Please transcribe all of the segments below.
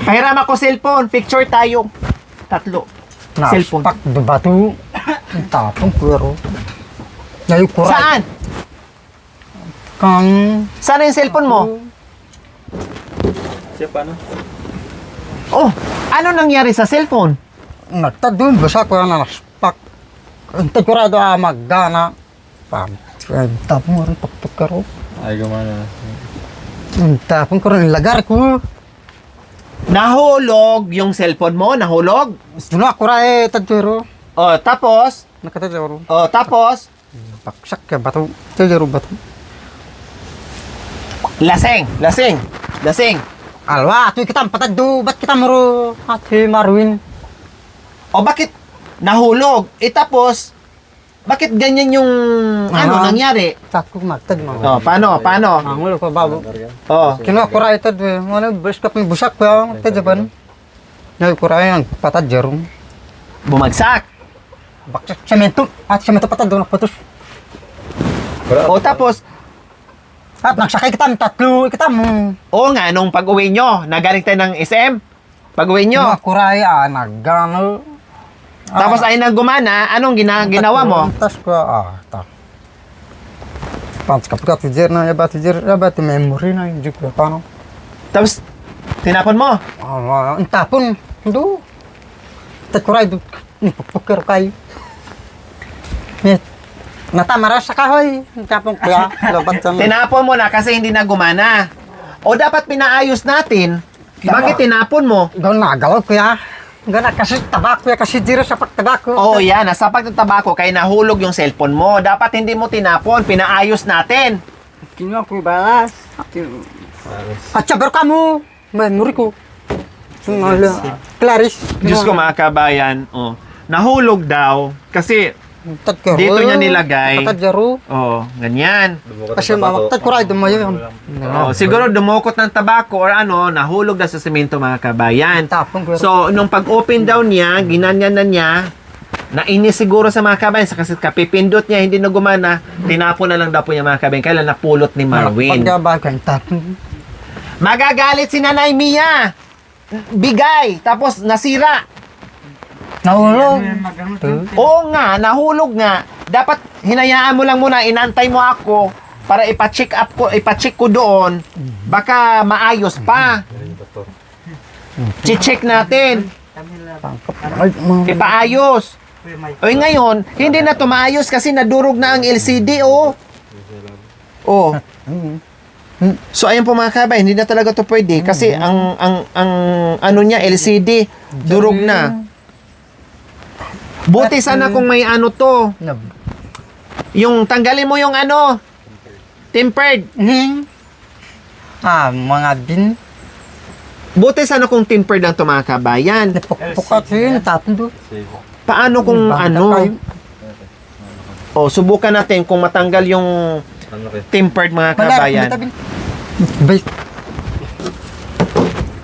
Pahiram ako cellphone. Picture tayo. Tatlo. Cellphone. Pak batu. Tapong pero. Ngayon kuray. Saan? Kang Saan yung cellphone mo? Siya paano? Oh, ano nangyari sa cellphone? nagtadun basa ko na naspak. Ente kuray do magana. Pam. Tapong rin pakpak karo. Ay, gumana. Tapong ko rin lagar ko. Nahulog yung cellphone mo? Nahulog? Sino kuray tadjero. Oh, tapos? Nakatadjero. Oh, tapos? Paksak ka batu. Tadjero batu. Lasing. Alwa, tu kita pataddo, bat kita maro ati Marwin. O bakit nahulog? Tapos, bakit ganyan yung nangyari? Takuk magtad mo. Oh, paano? Mangulo ko babo. Oh, Kino kuray tad mo bus ka busak pa tadjaban. Nay kuray ang patadjero. bumagsak. Baksak semento pataddo na putus. O tapos, At nagsakay kita tatlo kita mo. oo nga, nung pag-uwi nyo, nagaling tayo ng SM, pag-uwi nyo, Kino kuray nagano. tapos ay nagumana, anong ginawa mo? Tas ko ta. Pants kapag tadjer na yabat memory na hindi ko paano. Tapos, tinapon mo. Tapon, do. Kuray do ni poker kay. Natamara sa kahoy. Tapon kuya, labat sa. Tinapon mo na kasi hindi na gumana. O dapat pinaayos natin. Bakit tinapon mo? Gaw nagalaw kuya. Gana kasi tabako kasi dira sa pagtabako. Oo, yan. Nasa pagtatabako, kaya nahulog yung cellphone mo. Dapat hindi mo tinapon. Pinaayos natin. Kinuha ko balas. At sabar ka mo. Memory ko. Clarice. Diyos ko mga kabayan. Oh, nahulog daw. Kasi, dito niya nilagay. Tatjero. oh, ganyan. Kasi mawaktad ko rin dumayo. Oh, siguro dumukot ng tabako or nahulog na sa semento mga kabayan. Tapon ko. So, nung pag-open daw niya, ginanyan na niya, nainis siguro sa mga kabayan kasi kapipindot niya, hindi na gumana, tinapon na lang daw po niya mga kabayan. Kailan napulot ni Marwin. Pagkabagan tapon. Magagalit si Nanay Mia. Bigay, tapos nasira. Nahulog. Oo nga, nahulog nga. Dapat hinayaan mo lang muna, inantay mo ako para ipa-check ko doon. Baka maayos pa. Check natin. Ipaayos. Oy, ngayon, hindi na to maayos kasi nadurog na ang LCD, oh. Oh. So ayun po mga kabay, hindi na talaga to pwede kasi ang ano niya LCD durog na. Buti sana kung may to. Yung tanggalin mo yung tempered. Mga bin. Buti sana kung tempered lang to mga kabayan. Pukat yun, tapon do. Paano kung O, subukan natin kung matanggal yung tempered mga kabayan.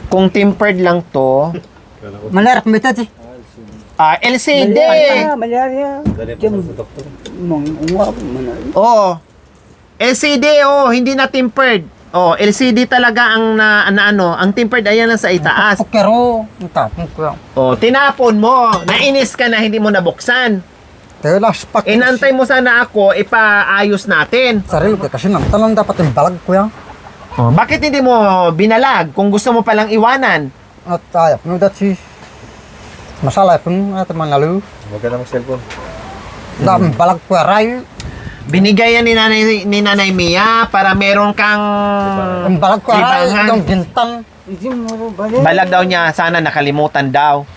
Kung tempered lang to, Malarap mo ito. LCD. Malaria. Oh. LCD hindi na tempered. Oh, LCD talaga ang ang tempered ayan lang sa itaas. Pero, tapon ko. Oh, tinapon mo. Nainis ka na hindi mo nabuksan. Telas pak. Inantay mo sana ako ipaayos natin. Sarili ko kasi nang talon dapat yung balag ko yan. Oh, bakit hindi mo binalag kung gusto mo palang iwanan? At ayap, no dat si masalah pun at manalo. Huwag ka na mag-cellphone. Dam balag ko ray. Binigay yan ni Nanay Mia para meron kang Ang balag ko ray libangan. dong gintan. Balag daw niya, sana nakalimutan daw.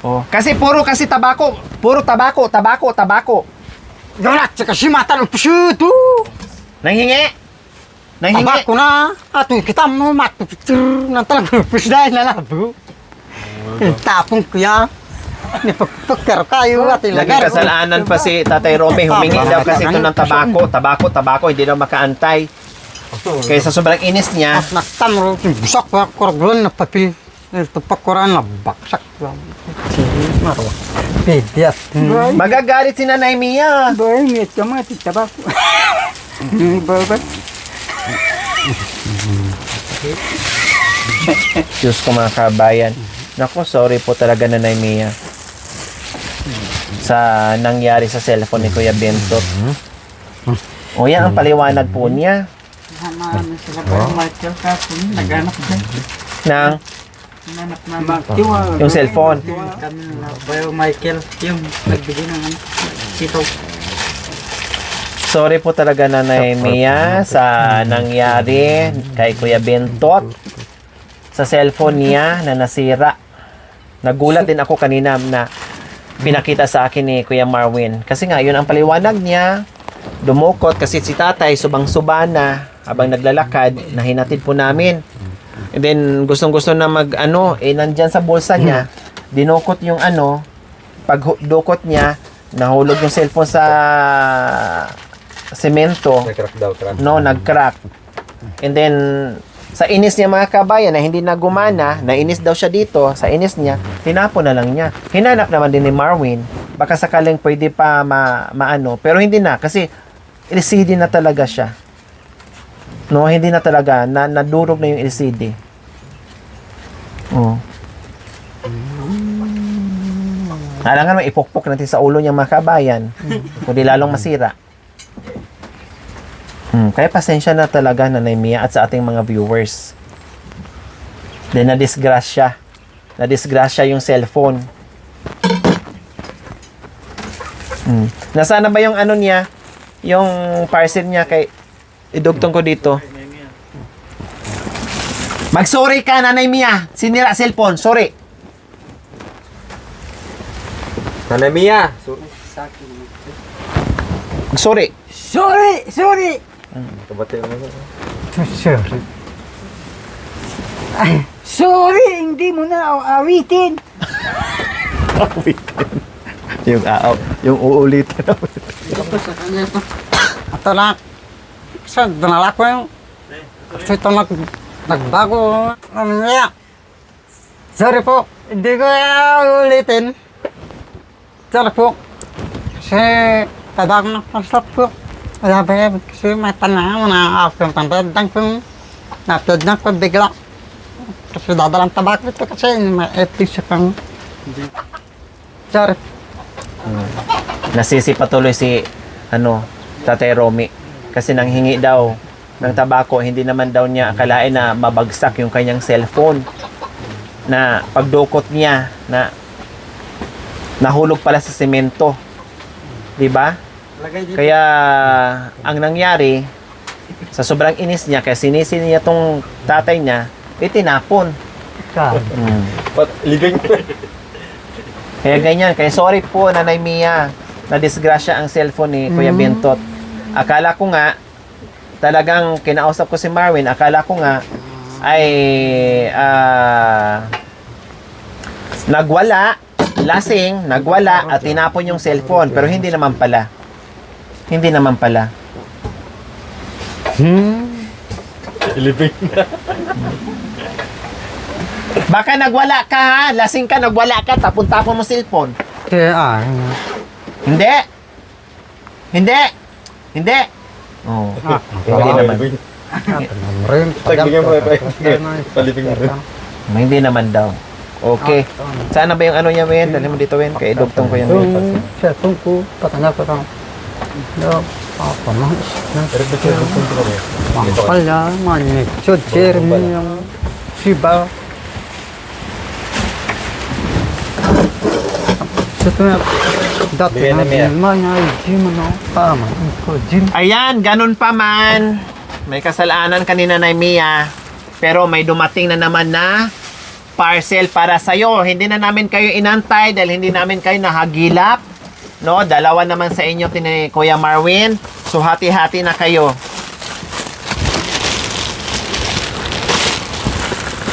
Oh, kasi puro tabako. Puro tabako. Galat kasi mata ng pusuto. Nanghingi. Tabako na. Ato kita mo matupicture ng talagang pusday na labo. Tapong ko yan. Nipagpagkar kayo at Lagi ilagar. kasalanan pa si Tatay Romy. Humingi daw kasi ito ng tabako. Hindi daw makaantay. Kaya sa sobrang inis niya, At naktamro, busak ko korglon na papil. Tupakuran na baksak. Marwa. Pediat. magagalit si Nanay Mia. Boy, ngit ka mga tabako. Boy. Diyos ko mga kabayan. Naku, sorry po talaga Nanay Mia sa nangyari sa cellphone ni Kuya Bentot. O yan ang paliwanag po niya Hanaan sila ba yung Michael kaso naghanap dyan. ng Hanap namin. yung cellphone. Kami na ba yung Michael yung nagbigay ng sitaw. Sorry po talaga Nanay Mia sa nangyari kay Kuya Bentot sa cellphone niya na nasira. Nagulat din ako kanina na pinakita sa akin ni Kuya Marwin. Kasi nga, yun ang paliwanag niya. Dumukot kasi si tatay subang-suba na habang naglalakad na hinatid po namin. And then, gustong-gusto na nandyan sa bulsa niya, dinukot yung pagdukot niya, nahulog yung cellphone sa semento. Nag-crack daw, crack. No, nag-crack. And then, sa inis niya mga kabayan na hindi na gumana, nainis daw siya dito, sa inis niya, tinapon na lang niya. Hinanap naman din ni Marwin, baka sakaling pwede pa maano, pero hindi na, kasi LCD na talaga siya. No, hindi na talaga, nadurog na yung LCD. Oh. Alangan mo, ipukpok natin sa ulo niya mga kabayan, kundi lalong masira. Kaya pasensya na talaga Nanay Mia at sa ating mga viewers. Then na-disgrasya. Na-disgrasya yung cellphone. Nasaan na ba yung niya? Yung parcel niya kay idugtong ko dito. Mag-sorry ka Nanay Mia. Sinira cellphone. Sorry. Nanay Mia! Sorry. Sorry! Kabati mo na. Sorry. Ay, sorry! Hindi mo na awitin! yung uulitin. Ito na. Kasi dinala ko yung... Kasi ito nagbago. Ano niya? Sorry po. Hindi ko ulitin. Sorry po. Kasi tabak na pasap po. Wala ba yan? Kasi may panahon na after pandang kung napod na ko bigla. Kasi dadalang tabak ito kasi may epic siya kang... Sorry. Nasisi patuloy si Tatay Romy kasi nanghingi daw ng tabako, hindi naman daw niya akalain na mabagsak yung kanyang cellphone, na pagdukot niya na nahulog pala sa semento, di ba? Kaya ang nangyari sa sobrang inis niya, kaya sinisi niya tong tatay niya, itinapon. Living. Kaya ganyan. Kaya sorry po Nanay Mia, na disgrasya ang cellphone ni Kuya Bentot. Akala ko nga, talagang kinausap ko si Marwin, akala ko nga ay nagwala, lasing, nagwala at tinapon yung cellphone. Pero hindi naman pala. Hindi naman pala. Living. Baka nagwala ka ha, lasing ka, nagwala ka, tapon-tapon mo cellphone. Kaya Hindi. Hindi. Hindi. Oh. Hindi naman. rin. Tagbigyan mo paliving mo rin. Hindi naman daw. Okay. Sana ba yung niya, Wen? Dali mo dito, Wen. Kaya idugtong ko yan, Wen. Siya, tungko. Patanga ko lang. No, apa mang Pero ba siya kung ito kami? pala manik chod Jeremy yung siba. Ito na dati Bigyan na na Mia. niya gym tama ko gym. Ayan, ganun pa man. May kasalanan kanina na Mia. Pero may dumating na naman na parcel para sa'yo. Hindi na namin kayo inantay dahil hindi namin kayo nahagilap. No, dalawa naman sa inyo ni Kuya Marwin. So, hati-hati na kayo.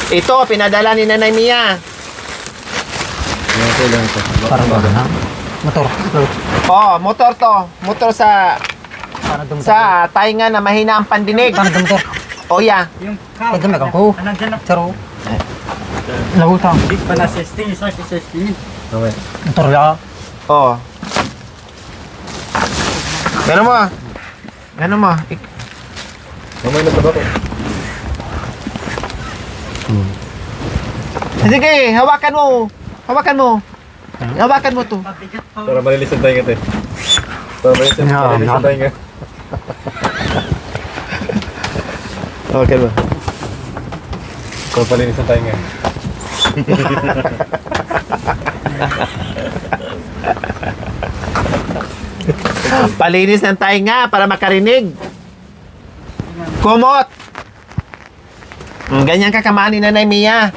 Ito, pinadala ni Nanay Mia. Parang na motor. Oh, motor to. Motor sa Para dum tainga na mahina ang pandinig. para dum Oh, yeah. yung pwede megang ko. Anong ganap charo. Lawutang. Di pa na testing isa ki testing. Okay. Motor ya. Oh. Gano mo? Gano mo? Mamay na ba ko? Sige, hawakan mo. Hawakan mo. Hawakan mo to. Para malilis ang tainga, te. Para malilis ang tainga. Okay ba? Para malinis ang tainga. Palinis ng tainga para makarinig. Kumot. Ganyan ka kamahan ni Nanay Mia.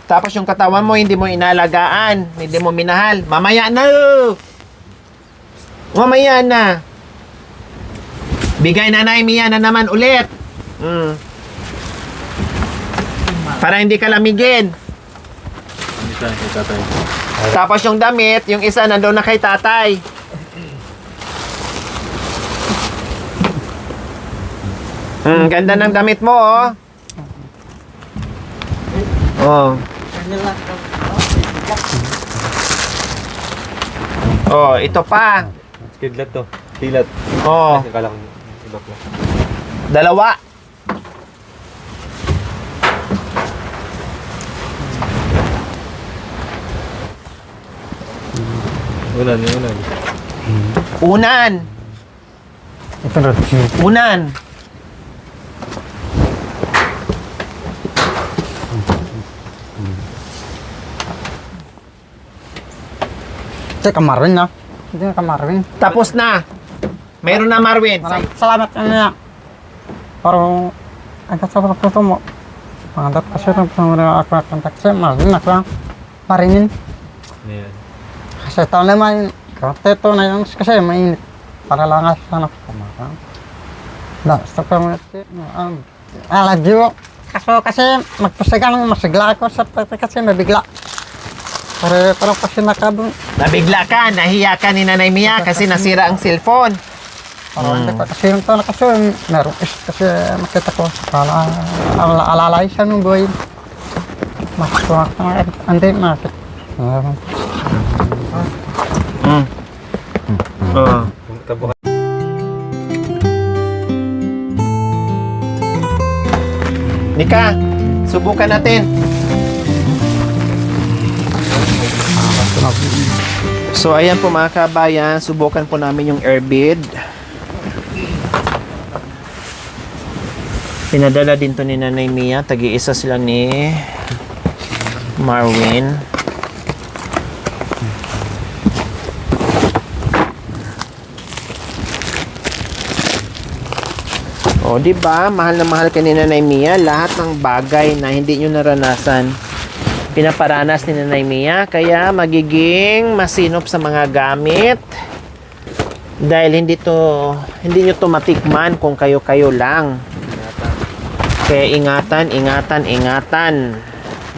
Tapos yung katawan mo, hindi mo inalagaan. Hindi mo minahal. Mamaya na. Mamaya na. Bigay Nanay Mia na naman ulit. Para hindi ka lamigin. Hindi siya, kay tatay. Tapos yung damit, yung isa nandoon na kay tatay. Ganda ng damit mo, oh. Oh. Oh, ito pa. Kidlat to. Kilat. Oh, Akala ko iba ko. dalawa. Unan, yung unan. Unan. Ito na. Unan. Ito kamarin na. Hindi na kamarin. Tapos na. Mayroon na, Marvin. Salamat niya. Pero, ang kasabot ko ito mo. Pangadap kasi ito pang ako kontak siya. Marin ako. Marinin. Ayan. Kasi ito naman. Kasi ito na yung kasi mainit. Para lang nga sana ako kumakan. Basta ko mo. Allergy ko. Kasi magpusigan masigla ako sa pati kasi mabigla. Parang kasi nakadun. Nabigla ka, nahiya ka ni Nanay Mia kasi nasira ang cellphone. Parang hindi ko kasi yung tono kasi meron kasi makita ko. Alalay siya nung buhay. Maskuha ka nga. Hindi, makita. Oo. Tabukan. Nika, subukan natin. So, ayan po mga kabayan, subukan po namin yung airbid. Pinadala din to ni Nanay Mia, tagi-isa sila ni Marwin. O, di ba? Mahal na mahal ka ni Nanay Mia. Lahat ng bagay na hindi nyo naranasan, pinaparanas ni Nanay Mia. Kaya magiging masinop sa mga gamit. Dahil hindi nyo to matikman kung kayo-kayo lang. Kaya ingatan, ingatan, ingatan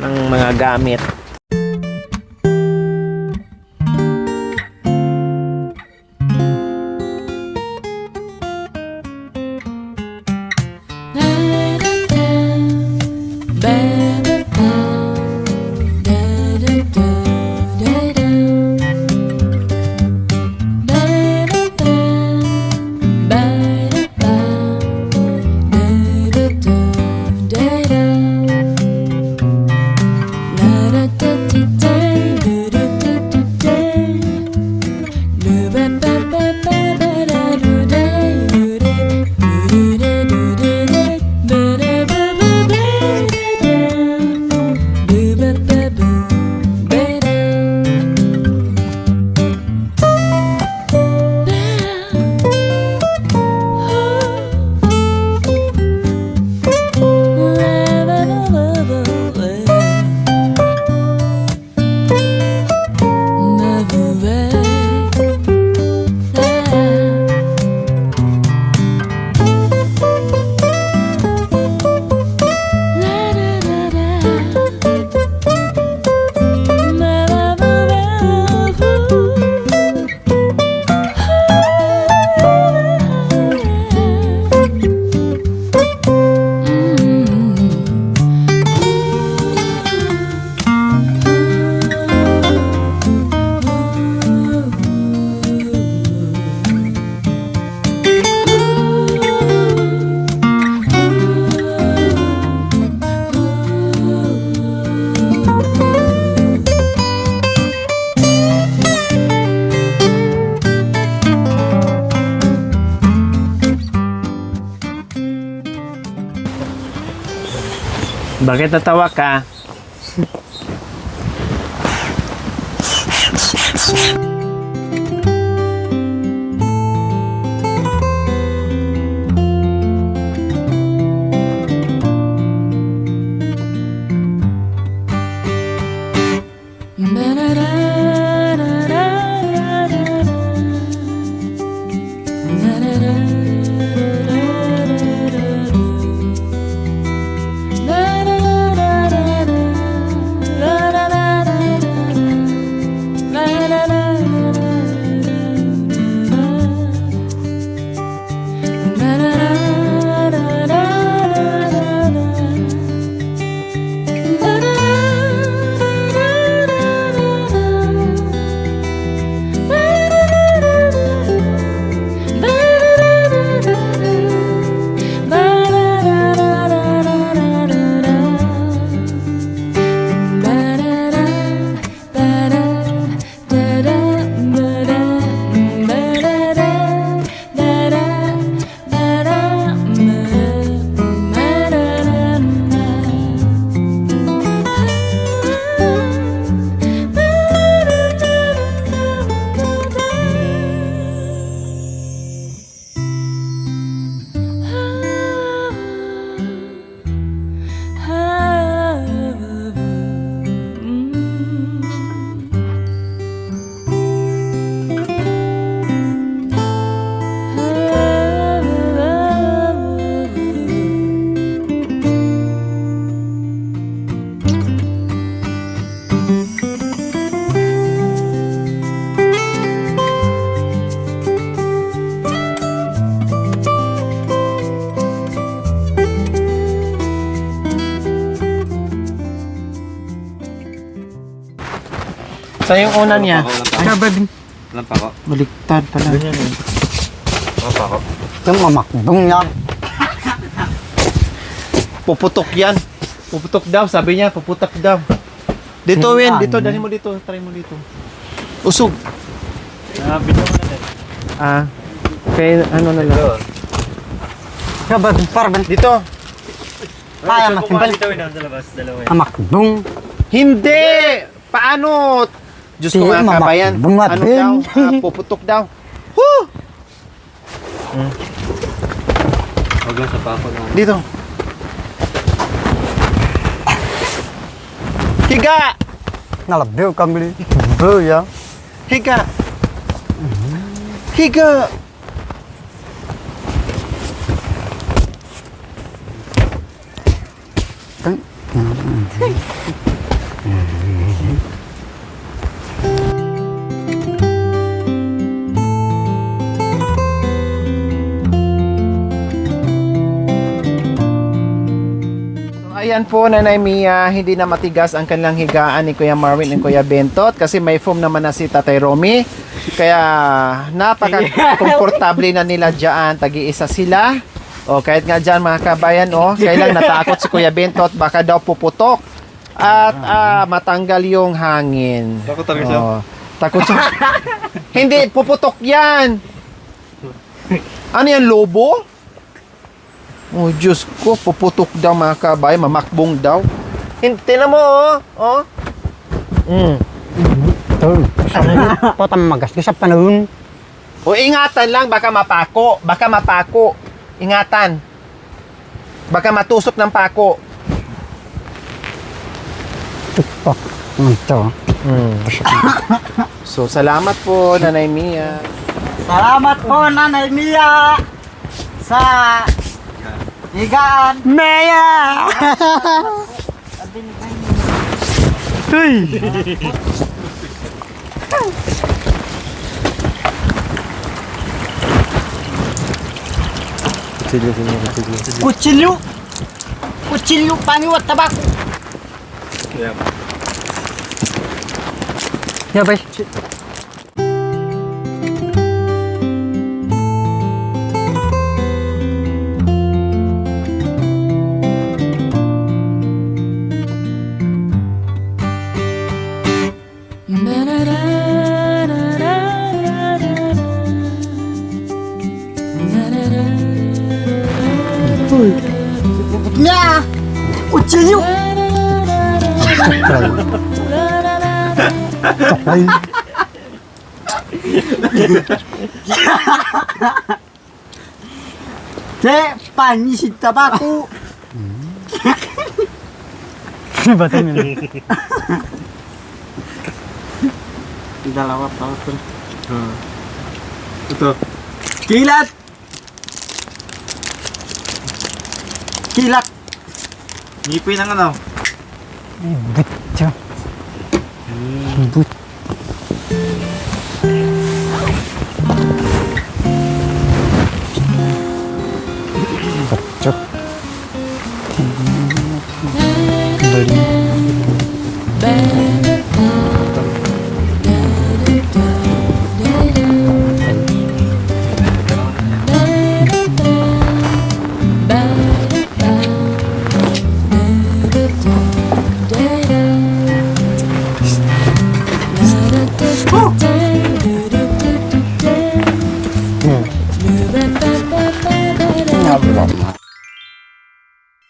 ng mga gamit. Da Bakit natawa ka? Sa yung una niya. Walang pa ako. Baliktad pala. Walang pa ako. Yung mamakbong yan. Puputok yan. Puputok daw. Sabi niya, puputok daw. Dito, Win. Dito. Dali mo dito. Try mo dito. Usog. Bito mo na din. Kaya ano na lang. Parang Dito. kaya masimbal. Dito yun sa labas. Dalawa yun. Mamakbong. Hindi! Paano? Diyos ko Di, mga kabayan. bungat Ano din. daw? Puputok daw. Woo! Huwag lang sa pako na. Dito. Higa! Nalabiw kami. Buya. Higa! Higa! Ayan po, Nanay Mia, hindi na matigas ang kanilang higaan ni Kuya Marvin and Kuya Bentot kasi may foam naman na si Tatay Romy. Kaya napaka-komportable na nila dyan. Tagi-isa sila. O kahit nga dyan mga kabayan, kailang natakot si Kuya Bentot, baka daw puputok at matanggal yung hangin. Takot talaga siya. Takot siya. Hindi, puputok yan. Ano yan, lobo? Oh, Diyos ko, puputok daw mga kabay, mamakbong daw. Tingnan mo, Potang magas sa panahon. O, ingatan lang, baka mapako. Baka mapako. Ingatan. Baka matusok ng pako. Tukpak. Ito. So, salamat po, Nanay Mia. Salamat po, Nanay Mia, sa higaan. Mia! Hey! Kutsilyo! Kutsilyo, paniwat, tabako! Yeah. Yeah, bay. Nya! Kutsilyo! Chocolate. Cek, panis tabako. Ba ito yun? Dalawa pa ito. Ito. Kilat! Kilat! Ngipin ang ano? Butya. But. Butya.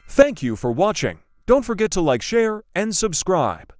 Thank you for watching. Don't forget to like, share, and subscribe.